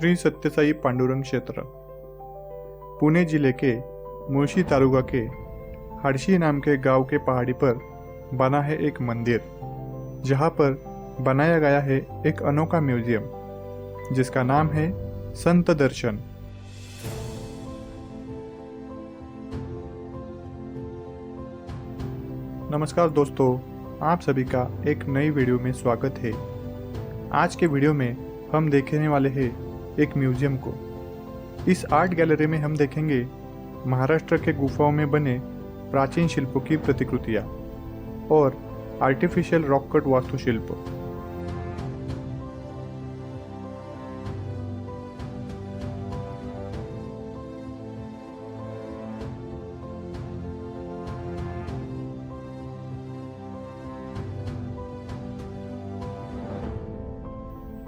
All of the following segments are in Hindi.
श्री सत्यसाई पांडुरंग क्षेत्र पुणे जिले के मुळशी तालुका के हड़शी नाम के गांव के पहाड़ी पर बना है एक मंदिर, जहां पर बनाया गया है एक अनोखा म्यूजियम जिसका नाम है संत दर्शन। नमस्कार दोस्तों, आप सभी का एक नई वीडियो में स्वागत है। आज के वीडियो में हम देखने वाले हैं एक म्यूजियम को। इस आर्ट गैलरी में हम देखेंगे महाराष्ट्र के गुफाओं में बने प्राचीन शिल्पों की प्रतिकृतियां और आर्टिफिशियल रॉक कट वास्तुशिल्प।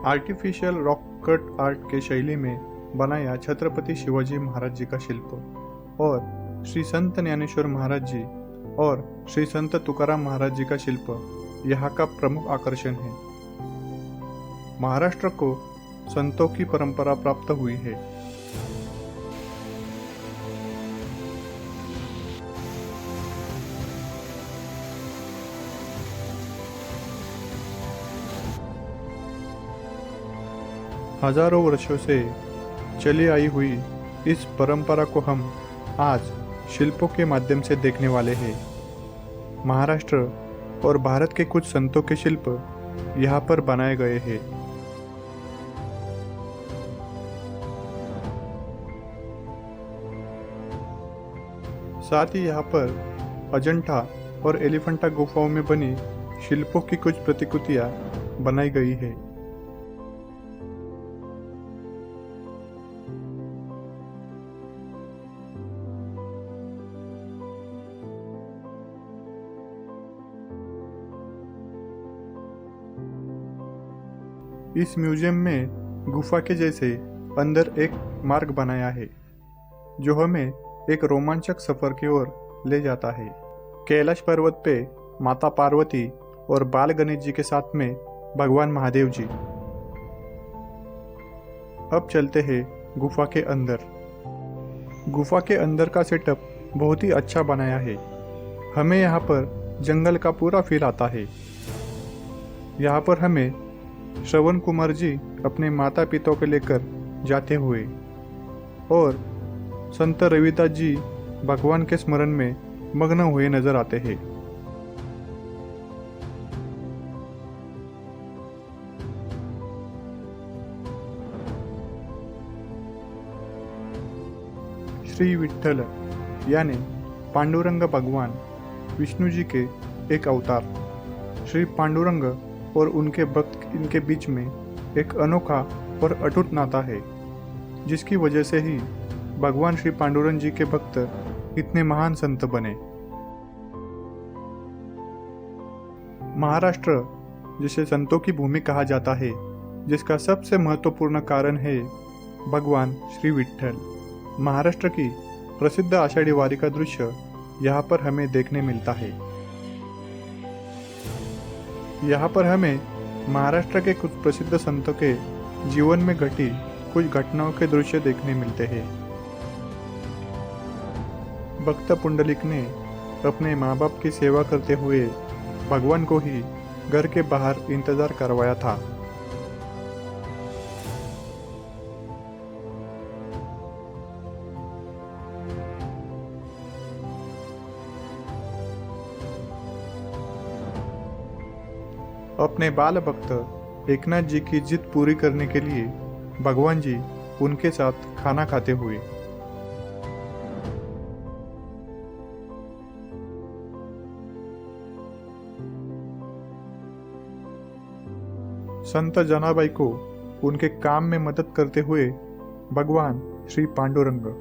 आर्टिफिशियल रॉक कट आर्ट के शैली में बनाया छत्रपति शिवाजी महाराज जी का शिल्प और श्री संत ज्ञानेश्वर महाराज जी और श्री संत तुकाराम महाराज जी का शिल्प यहाँ का प्रमुख आकर्षण है। महाराष्ट्र को संतों की परंपरा प्राप्त हुई है। हजारों वर्षों से चली आई हुई इस परंपरा को हम आज शिल्पों के माध्यम से देखने वाले हैं। महाराष्ट्र और भारत के कुछ संतों के शिल्प यहाँ पर बनाए गए हैं। साथ ही यहाँ पर अजंठा और एलिफेंटा गुफाओं में बनी शिल्पों की कुछ प्रतिकृतियाँ बनाई गई है। इस म्यूजियम में गुफा के जैसे अंदर एक मार्ग बनाया है जो हमें एक रोमांचक सफर की ओर ले जाता है। कैलाश पर्वत पे माता पार्वती और बाल गणेश जी के साथ में भगवान महादेव जी। अब चलते हैं गुफा के अंदर। गुफा के अंदर का सेटअप बहुत ही अच्छा बनाया है। हमें यहाँ पर जंगल का पूरा फील आता है। यहाँ पर हमें श्रवण कुमार जी अपने माता पिता को लेकर जाते हुए और संत रविदास जी भगवान के स्मरण में मग्न हुए नजर आते हैं। श्री विठ्ठल यानी पांडुरंग भगवान विष्णु जी के एक अवतार श्री पांडुरंग और उनके भक्त इनके बीच में एक अनोखा और अटूट नाता है, जिसकी वजह से ही भगवान श्री पांडुरंग जी के भक्त इतने महान संत बने। महाराष्ट्र जिसे संतों की भूमि कहा जाता है, जिसका सबसे महत्वपूर्ण कारण है भगवान श्री विठ्ठल। महाराष्ट्र की प्रसिद्ध आषाढ़ी वारी का दृश्य यहाँ पर हमें देखने मिलता है। यहाँ पर हमें महाराष्ट्र के कुछ प्रसिद्ध संतों के जीवन में घटी कुछ घटनाओं के दृश्य देखने मिलते हैं। भक्त पुंडलिक ने अपने माँ बाप की सेवा करते हुए भगवान को ही घर के बाहर इंतजार करवाया था। अपने बाल भक्त एकनाथ जी की जिद पूरी करने के लिए भगवान जी उनके साथ खाना खाते हुए। संत जनाबाई को उनके काम में मदद करते हुए भगवान श्री पांडुरंग।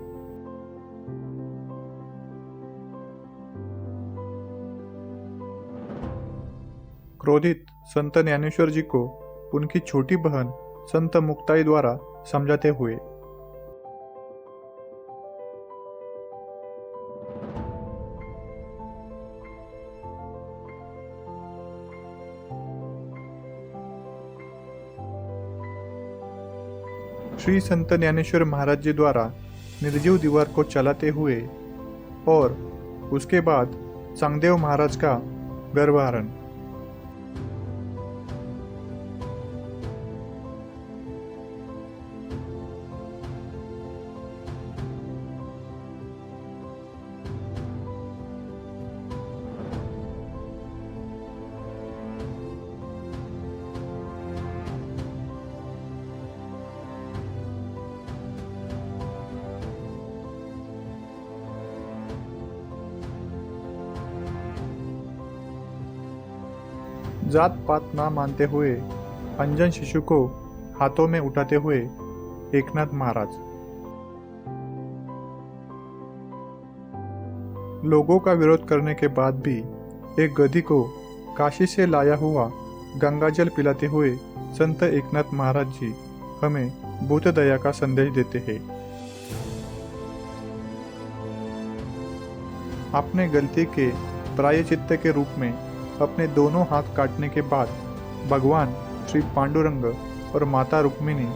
क्रोधित संत ज्ञानेश्वर जी को उनकी छोटी बहन संत मुक्ताई द्वारा समझाते हुए। श्री संत ज्ञानेश्वर महाराज जी द्वारा निर्जीव दीवार को चलाते हुए और उसके बाद सांगदेव महाराज का गर्भारण। जात पात ना मानते हुए अंजन शिशु को हाथों में उठाते हुए एकनाथ महाराज। लोगों का विरोध करने के बाद भी एक गधी को काशी से लाया हुआ गंगाजल पिलाते हुए संत एकनाथ महाराज जी हमें भूत दया का संदेश देते हैं। अपने गलती के प्रायश्चित्त के रूप में अपने दोनों हाथ काटने के बाद भगवान श्री पांडुरंग और माता रुक्मिणी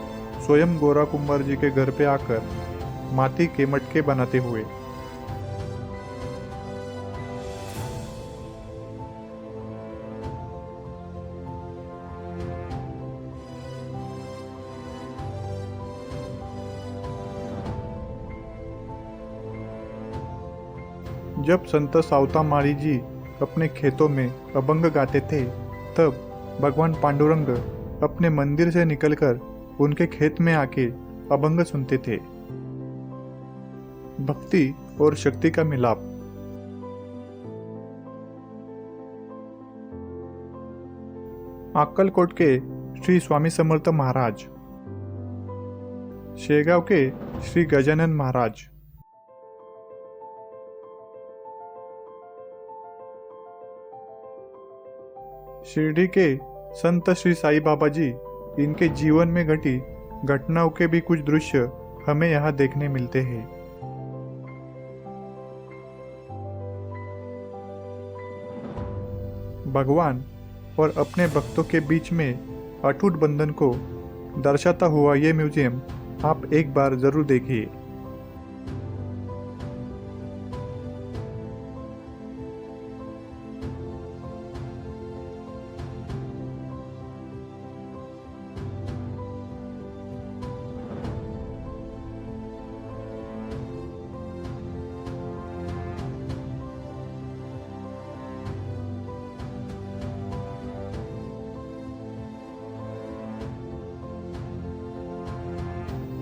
स्वयं गोरा कुंभार जी के घर पे आकर माटी के मटके बनाते हुए जब संत सावता माली जी अपने खेतों में अभंग गाते थे, तब भगवान पांडुरंग अपने मंदिर से निकलकर उनके खेत में आके अभंग सुनते थे। भक्ति और शक्ति का मिलाप। अक्कलकोट के श्री स्वामी समर्थ महाराज, शेगांव के श्री गजानन महाराज, शिरडी के संत श्री साईं बाबा जी, इनके जीवन में घटी घटनाओं के भी कुछ दृश्य हमें यहाँ देखने मिलते हैं। भगवान और अपने भक्तों के बीच में अटूट बंधन को दर्शाता हुआ ये म्यूजियम आप एक बार जरूर देखिए।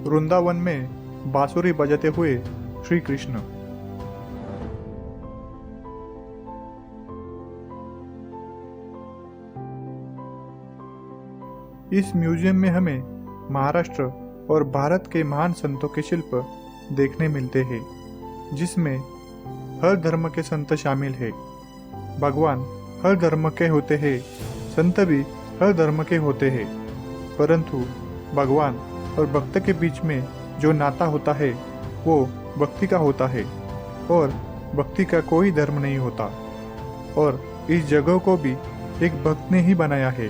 वृंदावन में बांसुरी बजाते हुए श्री कृष्ण। इस म्यूजियम में हमें महाराष्ट्र और भारत के महान संतों के शिल्प देखने मिलते हैं, जिसमें हर धर्म के संत शामिल हैं। भगवान हर धर्म के होते हैं, संत भी हर धर्म के होते हैं, परंतु भगवान और भक्त के बीच में जो नाता होता है वो भक्ति का होता है और भक्ति का कोई धर्म नहीं होता। और इस जगह को भी एक भक्त ने ही बनाया है।